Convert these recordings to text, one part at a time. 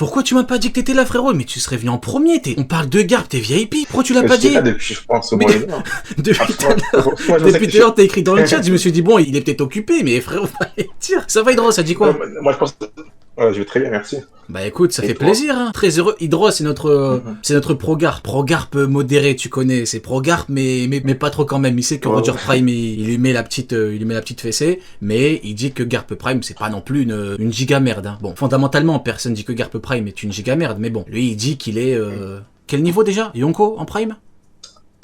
Pourquoi tu m'as pas dit que t'étais là, frérot? Mais tu serais venu en premier, on parle de Garp, t'es VIP. Pourquoi tu l'as pas dit? Là depuis, je pense, au Mais- moins une heure. Depuis tout à l'heure, Moi, je sais depuis que tout à l'heure, t'as écrit dans le chat, je me suis dit, bon, il est peut-être occupé, mais frérot, fallait dire. Ça va, Hydros, ça dit quoi? moi, je pense. Ouais, je vais très bien, merci. Bah écoute, ça Et fait toi? plaisir, hein. Très heureux. Hydros, c'est notre pro-garp. Pro-garp modéré, tu connais. C'est pro-garp, mais pas trop quand même. Il sait que Ouais. Roger Prime, il lui met la petite fessée, mais il dit que Garp Prime, c'est pas non plus une giga merde, hein. Bon, fondamentalement, personne dit que Garp Prime est une giga merde, mais bon, lui, il dit qu'il est, quel niveau déjà? Yonko en Prime?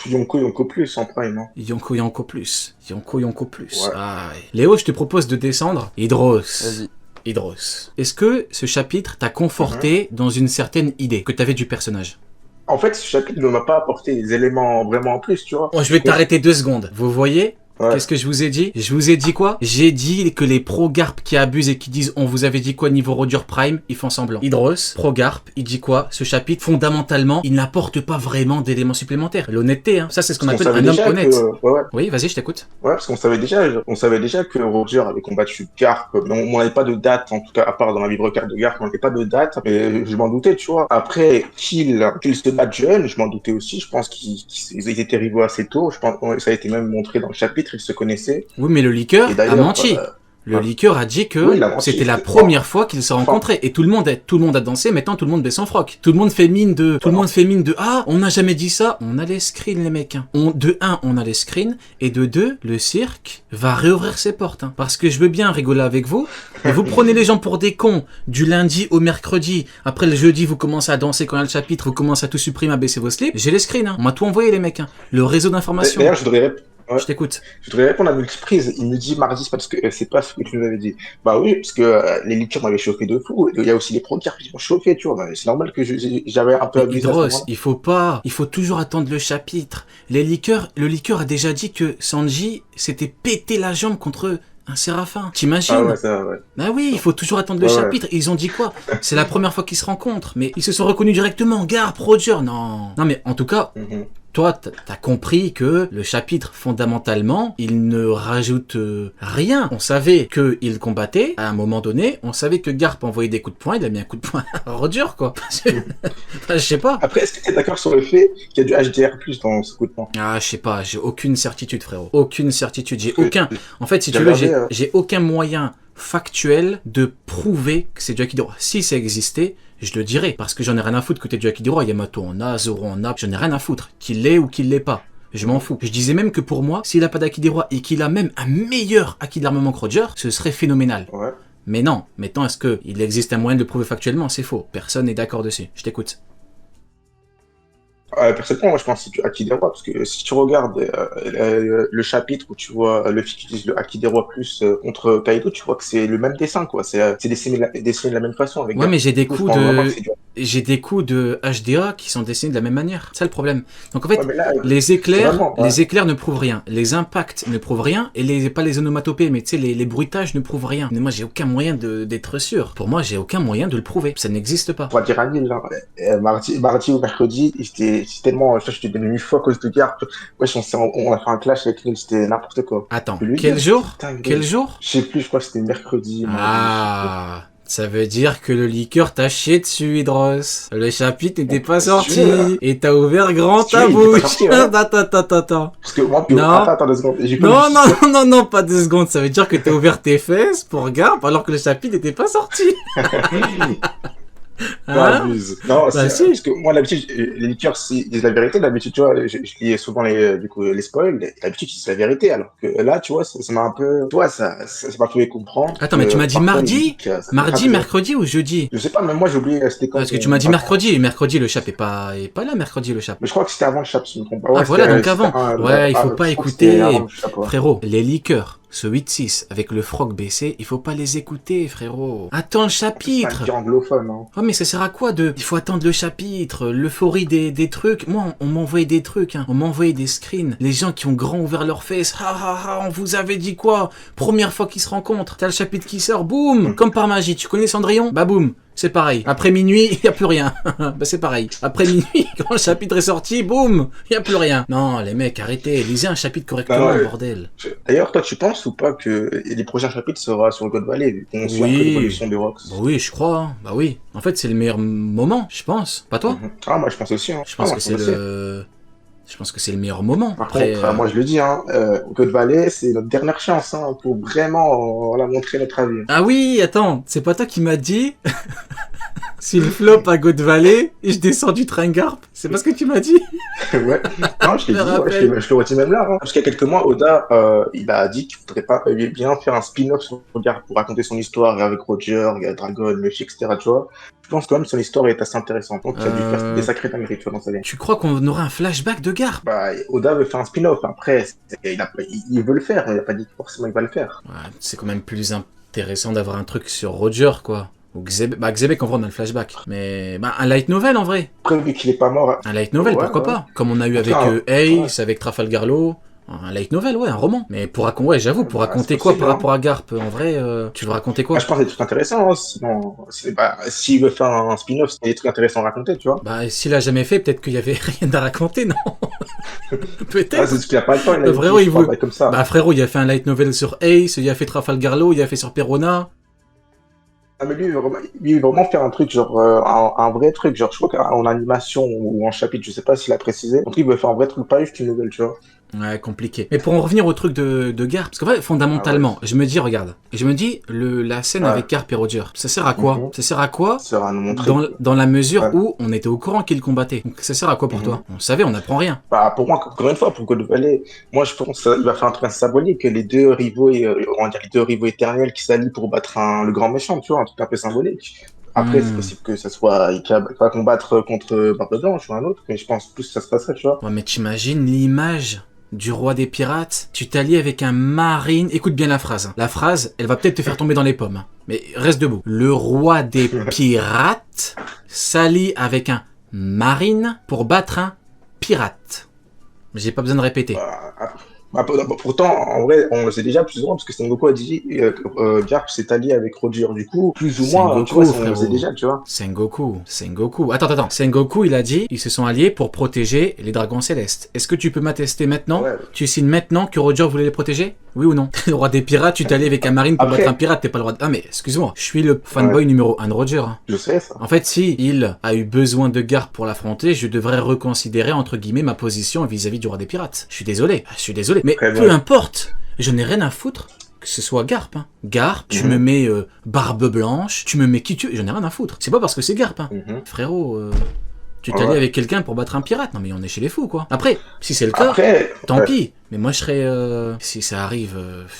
Yonko plus en prime, hein. Yonko plus. Yonko plus. Ouais. Ah, ouais. Léo, je te propose de descendre. Hydros. Vas-y. Hydros. Est-ce que ce chapitre t'a conforté dans une certaine idée que t'avais du personnage? En fait, ce chapitre ne m'a pas apporté des éléments vraiment en plus, tu vois. Oh, je vais t'arrêter 2 secondes. Vous voyez? Ouais. Qu'est-ce que je vous ai dit? Je vous ai dit quoi? J'ai dit que les pro-garp qui abusent et qui disent on vous avait dit quoi niveau Roger Prime, ils font semblant. Hydros, pro-garp, il dit quoi? Ce chapitre, fondamentalement, il n'apporte pas vraiment d'éléments supplémentaires. L'honnêteté, hein. Ça, c'est ce qu'on Parce appelle savait un homme déjà honnête. ouais. Oui, vas-y, je t'écoute. Ouais, parce qu'on savait déjà que Roger avait combattu Garp. On n'avait pas de date, en tout cas, à part dans la vibrecarte de Garp, on n'avait pas de date. Mais je m'en doutais, tu vois. Après, qu'il se batte jeune, je m'en doutais aussi. Je pense qu'ils étaient rivaux assez tôt. Je pense, ça a été même montré dans le chapitre, ils se connaissaient. Oui, mais le liqueur Et a d'ailleurs, menti. Le liqueur a dit que oui, il a menti, c'était la c'est première fois qu'ils se rencontraient et tout le monde a dansé, maintenant tout le monde baisse son froc. Tout le monde fait mine de ah, on n'a jamais dit ça, on a les screens les mecs. Hein. De 1, on a les screens et de 2, le cirque va réouvrir ses portes hein. Parce que je veux bien rigoler avec vous, mais vous prenez les gens pour des cons du lundi au mercredi. Après le jeudi, vous commencez à danser quand il y a le chapitre, vous commencez à tout supprimer, à baisser vos slips. J'ai les screens, hein. On m'a tout envoyé les mecs. Hein. Le réseau d'information. D'ailleurs, je voudrais Je t'écoute. Je voudrais répondre à Multiprise. Il me dit mardi, c'est parce que c'est pas ce que tu nous avais dit. Bah oui, parce que les liqueurs m'avaient chauffé de fou. Il y a aussi les pro-carp qui m'ont chauffé, tu vois. Bah, c'est normal que j'avais un peu abusé à ce Hydros, moment-là. il faut toujours attendre le chapitre. Le liqueur a déjà dit que Sanji s'était pété la jambe contre un séraphin. T'imagines? Ah ouais, ça, ouais. Bah oui, il faut toujours attendre le Ouais, chapitre. Et ils ont dit quoi? C'est la première fois qu'ils se rencontrent. Mais ils se sont reconnus directement. Garp, Roger, non. Non mais en tout cas, toi, t'as compris que le chapitre, fondamentalement, il ne rajoute rien. On savait qu'il combattait, à un moment donné, on savait que Garp envoyait des coups de poing, il a mis un coup de poing à Roger, quoi. Je sais pas. Après, est-ce que tu es d'accord sur le fait qu'il y a du HDR+ dans ce coup de poing? Ah, je sais pas, j'ai aucune certitude, frérot. Aucune certitude, j'ai Parce que aucun... En fait, si tu veux, j'ai aucun moyen factuel de prouver que c'est du Akidoro. Si ça existait, je le dirais, parce que j'en ai rien à foutre côté du Akidoro. Yamato en a, Zoro en a, j'en ai rien à foutre. Qu'il l'ait ou qu'il l'ait pas. Je m'en fous. Je disais même que pour moi, s'il a pas d'Akidoro et qu'il a même un meilleur acquis d'armement que Roger, ce serait phénoménal. Ouais. Mais non, maintenant est-ce qu'il existe un moyen de le prouver factuellement? C'est faux. Personne n'est d'accord dessus. Je t'écoute. Personnellement, moi, je pense que c'est du Akidero, parce que si tu regardes le chapitre où tu vois Luffy qui utilise le Akidero plus contre Kaido, tu vois que c'est le même dessin, quoi. C'est dessiné de la même façon. Avec Ouais, mais j'ai des je coups pense vraiment de... que c'est du- J'ai des coups de HDA qui sont dessinés de la même manière. C'est ça le problème. Donc en fait, Ouais, mais là, les éclairs, vraiment, ouais. les éclairs ne prouvent rien. Les impacts ne prouvent rien. Et pas les onomatopées, mais tu sais, les bruitages ne prouvent rien. Mais moi, j'ai aucun moyen d'être sûr. Pour moi, j'ai aucun moyen de le prouver. Ça n'existe pas. On va dire à Nil, mardi ou mercredi, c'était tellement, j'étais devenu fou à cause de Garp. Wesh, on a fait un clash avec Nil, c'était n'importe quoi. Attends, Je lui quel dis, jour? putain, Quel jour? Je sais plus, je crois que c'était mercredi. mardi, Ah, ça veut dire que le liqueur t'a chié dessus, Hydros. Le chapitre n'était pas sorti. sûr. Et t'as ouvert grand Si, ta il était bouche. pas sorti, ouais. Attends. Parce que moi, Non. attends 2 secondes. J'ai pas Non, non, pas 2 secondes. Ça veut dire que t'as ouvert tes fesses pour Garp alors que le chapitre n'était pas sorti. Hein? Non, Bah, si. parce que moi, d'habitude, les liqueurs, s'ils disent la vérité, d'habitude, tu vois, je lis souvent les spoils, d'habitude, ils disent la vérité, alors que là, tu vois, ça m'a un peu, tu vois, ça m'a fait comprendre. Attends, mais tu m'as dit parfois, mardi? les liqueurs, ça fait Mardi, grave. mercredi ou jeudi? Je sais pas, même moi, j'ai oublié, c'était quand. Parce que tu m'as dit mercredi. Et mercredi, le chap est pas là, mercredi, le chap. Mais je crois que c'était avant le chap, si je me trompe pas. Ah, Ouais, voilà, c'était- donc avant. c'était Ouais, il faut je pas crois que écouter. c'était avant le chap, ouais. Frérot, les liqueurs, ce 8-6, avec le frog baissé, il faut pas les écouter, frérot. Attends le C'est pas chapitre. une liqueur anglophone, hein. Oh mais ça sert à quoi il faut attendre le chapitre, l'euphorie des trucs. Moi on m'envoyait des trucs, hein. On m'envoyait des screens. Les gens qui ont grand ouvert leurs fesses. On vous avait dit quoi? Première fois qu'ils se rencontrent, t'as le chapitre qui sort, boum. Comme par magie, tu connais Cendrillon? Bah boum. c'est pareil. Après minuit, il y a plus rien. Bah c'est pareil. Après minuit, quand le chapitre est sorti, boum, il y a plus rien. Non, les mecs, arrêtez, lisez un chapitre correctement, bordel. D'ailleurs, toi, tu penses ou pas que les prochains chapitres sera sur God Valley, vu qu'on suit un peu l'évolution des Rocks? Bah oui, je crois. Hein. Bah oui. En fait, c'est le meilleur moment, je pense. Pas toi? Ah, moi, je pense aussi. Hein. Je pense que c'est le... Je pense que c'est le meilleur moment. Par contre, moi je le dis, hein, God Valley, c'est notre dernière chance hein, pour vraiment voilà, montrer notre avis. Ah oui, attends, c'est pas toi qui m'as dit s'il flop à God Valley et je descends du train Garp? C'est pas ce que tu m'as dit? Ouais, non, je t'ai dit, je le redis même là. Hein. Parce qu'il y a quelques mois, Oda, il a dit qu'il voudrait pas bien faire un spin-off sur Garp pour raconter son histoire avec Roger, Dragon, Luffy, etc. Tu vois. Je pense quand même que son histoire est assez intéressante. Donc, il a dû faire des sacrées dingueries, tu vois, dans sa vie. Tu crois qu'on aura un flashback de Garp? Bah, Oda veut faire un spin-off. Après, il veut le faire. Il a pas dit forcément qu'il va le faire. Ouais, c'est quand même plus intéressant d'avoir un truc sur Roger, quoi. Ou Xebec, en vrai, on a le flashback. Mais, un light novel, en vrai. Après, vu qu'il est pas mort... Un light novel, pourquoi pas? Comme on a eu avec Ace, avec Trafalgar Law. Un light novel, ouais, un roman. Mais pour raconter, j'avoue, pour raconter quoi par rapport à Garp? En vrai, tu veux raconter quoi? Je pense que c'est des trucs intéressants, hein. Sinon, s'il veut faire un spin-off, c'est des trucs intéressants à raconter, tu vois. Bah, s'il a jamais fait, peut-être qu'il y avait rien à raconter, non? Peut-être. C'est ce qu'il a pas le temps, il a comme ça. Bah, frérot, il a fait un light novel sur Ace, il a fait Trafalgar Law, il a fait sur Perona. Ah, mais lui, il veut vraiment faire un truc, genre, un vrai truc, genre, je crois qu'en animation ou en chapitre, je sais pas s'il a précisé. Donc, il veut faire un vrai truc, pas juste une nouvelle, tu vois. Ouais, compliqué. Mais pour en revenir au truc de Garp, parce qu'en fait, fondamentalement, je me dis, regarde, la scène avec Garp et Roger, ça sert à quoi? Ça sert à quoi? Ça sert à nous montrer. Dans la mesure où on était au courant qu'il combattait. Donc ça sert à quoi pour toi? On savait, on n'apprend rien. Bah, pour moi, encore une fois, pour God Valley, moi, je pense qu'il va faire un truc symbolique, que les deux rivaux, on va dire les deux rivaux éternels qui s'allient pour battre le grand méchant, tu vois, un truc un peu symbolique. Après, c'est possible que ça soit, il va combattre contre Barbe Blanche ou un autre, mais je pense plus que ça se passerait, tu vois. Ouais, mais t'imagines l'image du roi des pirates, tu t'allies avec un marine. Écoute bien la phrase. Hein. La phrase, elle va peut-être te faire tomber dans les pommes. Hein. Mais reste debout. Le roi des pirates s'allie avec un marine pour battre un pirate. J'ai pas besoin de répéter. Pourtant, en vrai, on le sait déjà plus ou moins, parce que Sengoku a dit Garp s'est allié avec Roger. Du coup, plus ou moins, Sengoku, tu vois, on le sait déjà, tu vois. Sengoku. Attends. Sengoku, il a dit, ils se sont alliés pour protéger les dragons célestes. Est-ce que tu peux m'attester maintenant? Tu signes maintenant que Roger voulait les protéger? Oui ou non? Le roi des pirates, tu t'es allié avec un marine pour battre un pirate, t'es pas le roi de... Ah mais, excuse-moi, je suis le fanboy numéro 1 de Roger. Hein. Je sais ça. En fait, si il a eu besoin de Garp pour l'affronter, je devrais reconsidérer, entre guillemets, ma position vis-à-vis du roi des pirates. Je suis désolé. Mais peu importe, je n'ai rien à foutre que ce soit Garp. Hein. Garp, tu me mets Barbe Blanche, tu me mets qui tu veux, j'en ai rien à foutre. C'est pas parce que c'est Garp. Hein. Frérot, tu t'allies avec quelqu'un pour battre un pirate. Non mais on est chez les fous, quoi. Après, si c'est le cas, tant pis. Mais moi, je serais... si ça arrive,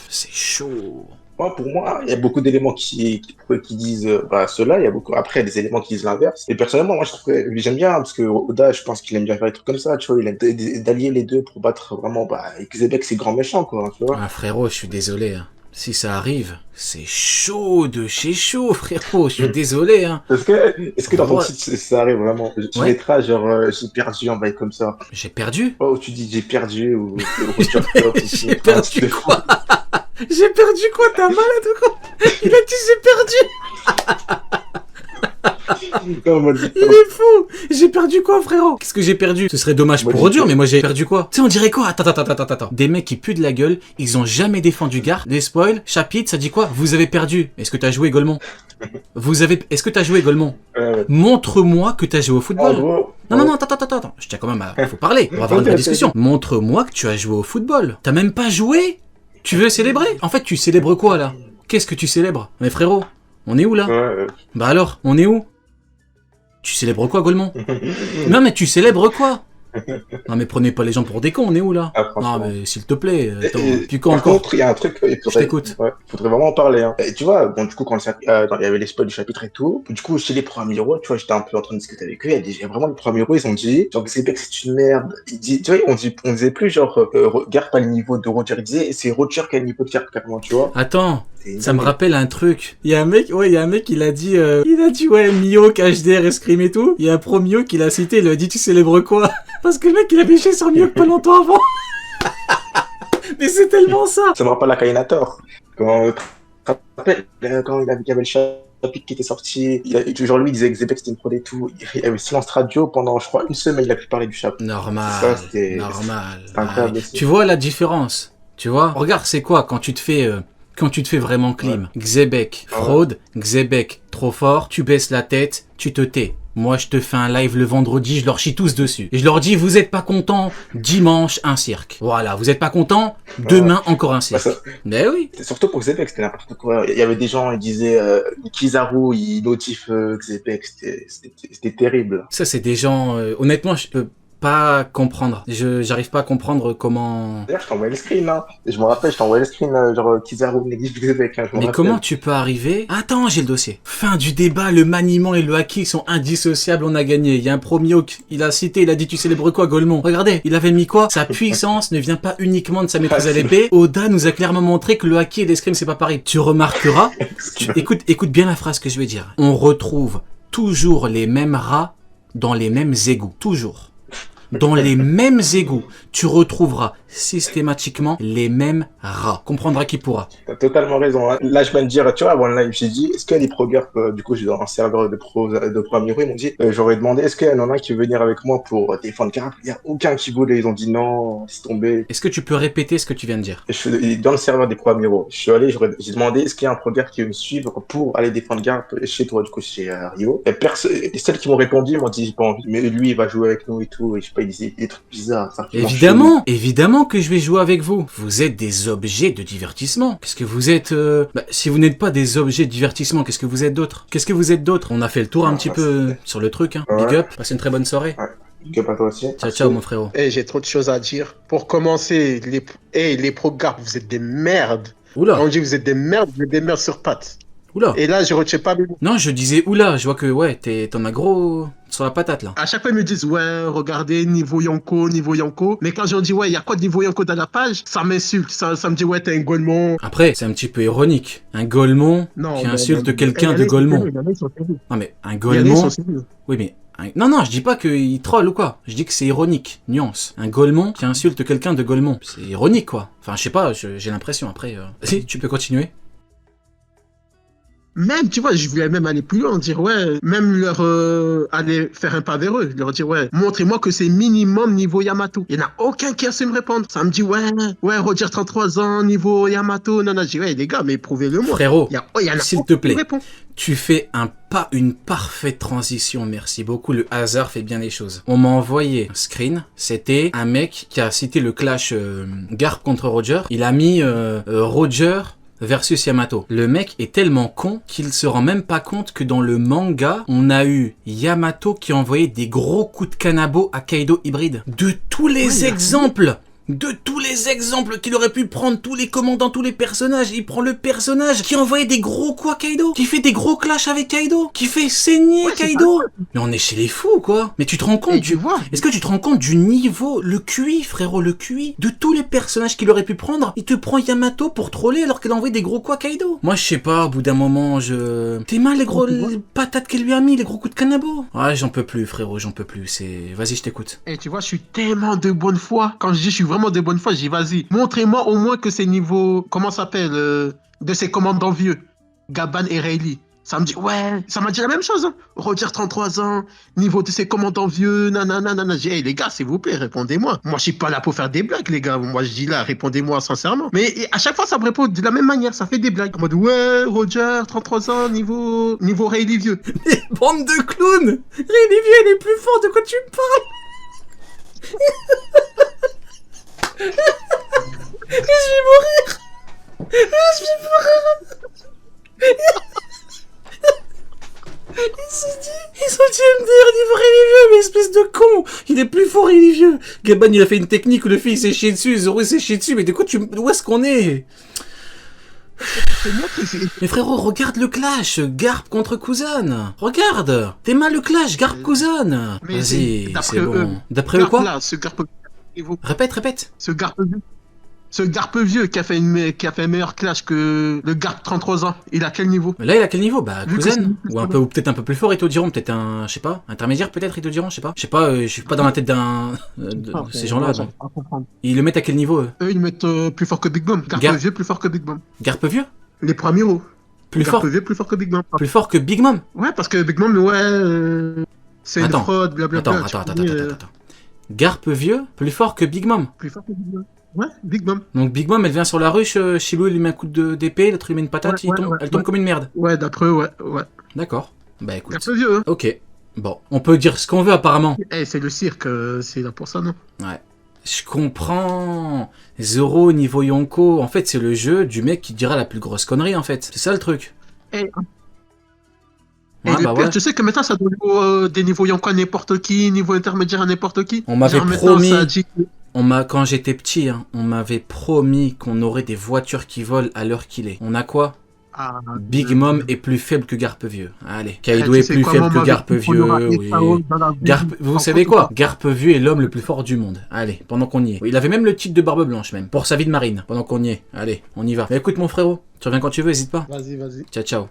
c'est chaud. Moi, pour moi, il y a beaucoup d'éléments qui disent cela. Il y a beaucoup. Après, il y a des éléments qui disent l'inverse. Et personnellement, moi, j'aime bien parce que Oda, je pense qu'il aime bien faire des trucs comme ça. Tu vois, il aime d'allier les deux pour battre vraiment. Xebec, c'est grand méchant, quoi. Tu vois. Ah, frérot, je suis désolé. Hein. Si ça arrive, c'est chaud de chez chaud, frérot. Je suis désolé. Hein. Est-ce que dans ton site, ça arrive vraiment? Tu mettras genre j'ai perdu en bail comme ça. J'ai perdu? Oh, tu dis j'ai perdu ou j'ai perdu quoi? J'ai perdu quoi? T'as malade ou quoi? Il a dit j'ai perdu. Il est fou. J'ai perdu quoi, frérot? Qu'est-ce que j'ai perdu? Ce serait dommage pour Roger, mais moi j'ai perdu quoi? Tu sais, on dirait quoi? Attends. Des mecs qui puent de la gueule, ils ont jamais défendu Garp. Les spoils, chapitre, ça dit quoi? Vous avez perdu. Est-ce que t'as joué, Golemon? Est-ce que t'as joué, Golemon? Montre-moi que t'as joué au football. Non, attends. Je tiens quand même à... Faut parler. On va avoir une vraie discussion. Montre-moi que tu as joué au football. T'as même pas joué? Tu veux célébrer? En fait, tu célèbres quoi, là? Qu'est-ce que tu célèbres? Mais frérot, on est où, là? Bah alors, on est où? Tu célèbres quoi, Golemon? Non, mais tu célèbres quoi? Non, mais prenez pas les gens pour des cons, on est où, là? Non, mais s'il te plaît, attends. Puis quand par contre, il y a un truc... Je t'écoute. Faudrait vraiment en parler. Hein. Et tu vois, bon, du coup, quand il y avait les spoils du chapitre et tout, du coup, chez les premiers héros, tu vois, j'étais un peu en train de discuter avec eux, il y a vraiment les premiers héros, ils ont dit, genre, c'est une merde. Tu vois, on disait plus, genre, Garp à le niveau de Roger, il disait, c'est Roger qui a le niveau de Garp, carrément, tu vois. Attends. Ça me rappelle un truc. Il y a un mec, il a dit, ouais, Mio, HDR, Escrime et tout. Il y a un pro Mio qui l'a cité, il lui a dit, tu célèbres quoi? Parce que le mec, il a biché sur Mio pas longtemps avant. Mais c'est tellement ça. Ça me rappelle la Kainator. Quand il y avait le topic qui était sorti. Genre, lui, il disait que Xebec c'était une prod et tout. Il y avait silence radio pendant, je crois, une semaine, il a pu parler du chap. Normal, Ça, c'était normal. incroyable Ouais. aussi. Tu vois la différence? Tu vois? Regarde, c'est quoi quand tu te fais vraiment clean? Xebec, fraude, Xebec, trop fort, tu baisses la tête, tu te tais. Moi, je te fais un live le vendredi, je leur chie tous dessus. Et je leur dis, vous êtes pas contents, dimanche, un cirque. Voilà, vous êtes pas contents, demain, encore un cirque. Bah, ça- Mais oui. Surtout pour Xebec, c'était n'importe quoi. Il y avait des gens, ils disaient, Kizaru, il notifie Xebec, c'était terrible. Ça, c'est des gens, honnêtement, je peux pas comprendre. J'arrive pas à comprendre comment... D'ailleurs, je t'envoie le screen, hein. Je me rappelle, je t'envoie le screen, genre, Kizaru néglige Xebec, hein, je me Mais rappelle. comment tu peux arriver... Attends, j'ai le dossier. Fin du débat, le maniement et le haki sont indissociables, on a gagné. Il y a un promio, il a cité, il a dit tu célèbres quoi, Golemon? Regardez, il avait mis quoi? Sa puissance ne vient pas uniquement de sa maîtrise à l'épée. Oda nous a clairement montré que le haki et l'escrime c'est pas pareil. Tu remarqueras, écoute bien la phrase que je vais dire. On retrouve toujours les mêmes rats dans les mêmes égouts. Toujours. Dans les mêmes égouts, tu retrouveras systématiquement les mêmes rats. Comprendra qui pourra. T'as totalement raison, hein. Là, je viens de dire, tu vois, avant le live, j'ai dit, est-ce qu'il y a des pro-GURP, du coup, je suis dans un serveur de pro Amiro, ils m'ont dit, j'aurais demandé, est-ce qu'il y en a qui veut venir avec moi pour défendre Garp? Il n'y a aucun qui voulait, ils ont dit non, laisse tomber. Est-ce que tu peux répéter ce que tu viens de dire? Et je suis dans le serveur des pro Amiro. Je suis allé, j'ai demandé, est-ce qu'il y a un pro-GURP qui veut me suivre pour aller défendre Garp chez toi, du coup, chez Rio. Et celles qui m'ont répondu, ils m'ont dit, j'ai pas envie, mais lui, il va jouer avec nous et tout, et je sais pas, il disait des trucs bizarres. Évidemment, évidemment que je vais jouer avec vous. Vous êtes des objets de divertissement. Qu'est-ce que vous êtes si vous n'êtes pas des objets de divertissement, qu'est-ce que vous êtes d'autre? Qu'est-ce que vous êtes d'autre? On a fait le tour un petit peu sur le truc, hein. Ouais. Big up, passez une très bonne soirée. Ouais. Big up à toi aussi. Ciao, ciao, mon frérot. J'ai trop de choses à dire. Pour commencer, les pro-GARP, vous êtes des merdes. Oula, On dit vous êtes des merdes sur pattes. oula. Et là, je retiens pas mes mots. Non, je disais oula, je vois que ouais, t'en as gros sur la patate là. À chaque fois, ils me disent, ouais, regardez, niveau Yonko, niveau Yonko. Mais quand je dis, ouais, il y a quoi de niveau Yonko dans la page, ça m'insulte. Ça me dit, ouais, t'es un Golemon. Après, c'est un petit peu ironique. Un Golemon qui insulte quelqu'un de Golemon. Non mais un Golemon... Oui mais... Non, je dis pas qu'il troll ou quoi. Je dis que c'est ironique. Nuance. Un Golemon qui insulte quelqu'un de Golemon. C'est ironique quoi. Enfin, je sais pas, j'ai l'impression après... Si, tu peux continuer. Même, tu vois, je voulais même aller plus loin, dire, ouais, même leur aller faire un pas vers eux, leur dire, ouais, montrez-moi que c'est minimum niveau Yamato. Il n'y en a aucun qui a su me répondre. Ça me dit, ouais, Roger 33 ans, niveau Yamato. Non, je dis, ouais, les gars, mais prouvez-le-moi. Frérot, Il y en a s'il te plaît, qui répond. tu fais une parfaite transition, merci beaucoup. Le hasard fait bien les choses. On m'a envoyé un screen, c'était un mec qui a cité le clash Garp contre Roger. Il a mis Roger versus Yamato. Le mec est tellement con qu'il se rend même pas compte que dans le manga, on a eu Yamato qui envoyait des gros coups de kanabo à Kaido hybride. De tous les exemples qu'il aurait pu prendre, tous les commandants, tous les personnages, il prend le personnage qui envoyait des gros coups à Kaido, qui fait des gros clashs avec Kaido, qui fait saigner Kaido. Mais on est chez les fous, quoi. Mais tu te rends compte Est-ce que tu te rends compte du niveau, le QI, frérot, le QI, de tous les personnages qu'il aurait pu prendre? Il te prend Yamato pour troller alors qu'il a envoyé des gros coups à Kaido. Moi, je sais pas, au bout d'un moment, T'es mal les gros les patates qu'elle lui a mis, les gros coups de kanabo. Ouais, j'en peux plus, frérot, j'en peux plus. Vas-y, je t'écoute. Et tu vois, je suis tellement de bonne foi. Quand je dis je suis vraiment de bonne foi, je dis vas-y, montrez-moi au moins que c'est niveau, comment ça s'appelle, de ces commandants vieux, Gaban et Rayleigh. Ça me dit, ouais, ça m'a dit la même chose. Hein. Roger 33 ans, niveau de ces commandants vieux, nanana. J'ai dit, hey, les gars, s'il vous plaît, répondez-moi. Moi, je suis pas là pour faire des blagues, les gars. Moi, je dis là, répondez-moi sincèrement. Mais à chaque fois, ça me répond de la même manière. Ça fait des blagues. En mode, ouais, Roger 33 ans, niveau Rayleigh vieux. Mais bande de clowns! Rayleigh vieux, elle est plus forte, de quoi tu me parles? Je vais mourir! Je vais mourir! Ils ont dit MDR niveau Rayleigh vieux, mais espèce de con! Il est plus fort Rayleigh vieux! Gaban il a fait une technique où le fils s'est chié dessus, Zoro s'est chié dessus, mais de quoi où est-ce qu'on est? Mais frérot, regarde le clash, Garp contre Kuzan. Regarde, t'es mal le clash, Garp Kuzan. Vas-y, c'est bon. D'après eux quoi là, ce Garp... Répète. Ce Garp vieux qui a fait un meilleur clash que le Garp 33 ans, il a quel niveau? Mais là, il a quel niveau? Bah, Kuzan. Ou peut-être un peu plus fort, ils te diront. Peut-être un, je sais pas, intermédiaire peut-être, ils te diront, je sais pas. Je suis pas dans la tête de ces gens-là. Ils le mettent à quel niveau eux? Eux, ils mettent plus fort que Big Mom. Garp vieux plus fort que Big Mom. Garp vieux? Les premiers héros. Plus fort, Garpe Vieux plus fort que Big Mom. plus fort que Big Mom. Ouais, parce que Big Mom, ouais, c'est une Attends, fraude, blablabla. Attends. Garpe Vieux, plus fort que Big Mom. Plus fort que Big Mom. Ouais, Big Mom. Donc Big Mom, elle vient sur la ruche, Chilou il lui met un coup d'épée, l'autre il met une patate, Ouais, elle tombe comme une merde. Ouais, d'après eux, ouais. D'accord. Bah écoute. Garpe Vieux, hein. Ok. Bon, on peut dire ce qu'on veut apparemment. Eh, c'est le cirque, c'est là pour ça, non? Ouais. Je comprends. Zoro niveau Yonko, en fait c'est le jeu du mec qui dira la plus grosse connerie en fait. C'est ça le truc. Et Ouais, le bah pire, ouais. tu sais que maintenant ça donne des niveaux Yonko à n'importe qui, niveau intermédiaire à n'importe qui. On m'avait Genre, maintenant, promis. ça dit que- Quand j'étais petit, hein, on m'avait promis qu'on aurait des voitures qui volent à l'heure qu'il est. On a quoi? Ah, Big Mom est plus faible que Garpe Vieux. Allez. Kaido tu est sais plus quoi, faible moi, que avec Garpe tout, on Vieux. aura Oui. SAO dans la vie. Vous En savez fait, quoi? Garpe Vieux est l'homme le plus fort du monde. Allez, pendant qu'on y est. Il avait même le titre de Barbe Blanche même, pour sa vie de marine, pendant qu'on y est. Allez, on y va. Mais écoute mon frérot, tu reviens quand tu veux, hésite pas. Vas-y. Ciao, ciao.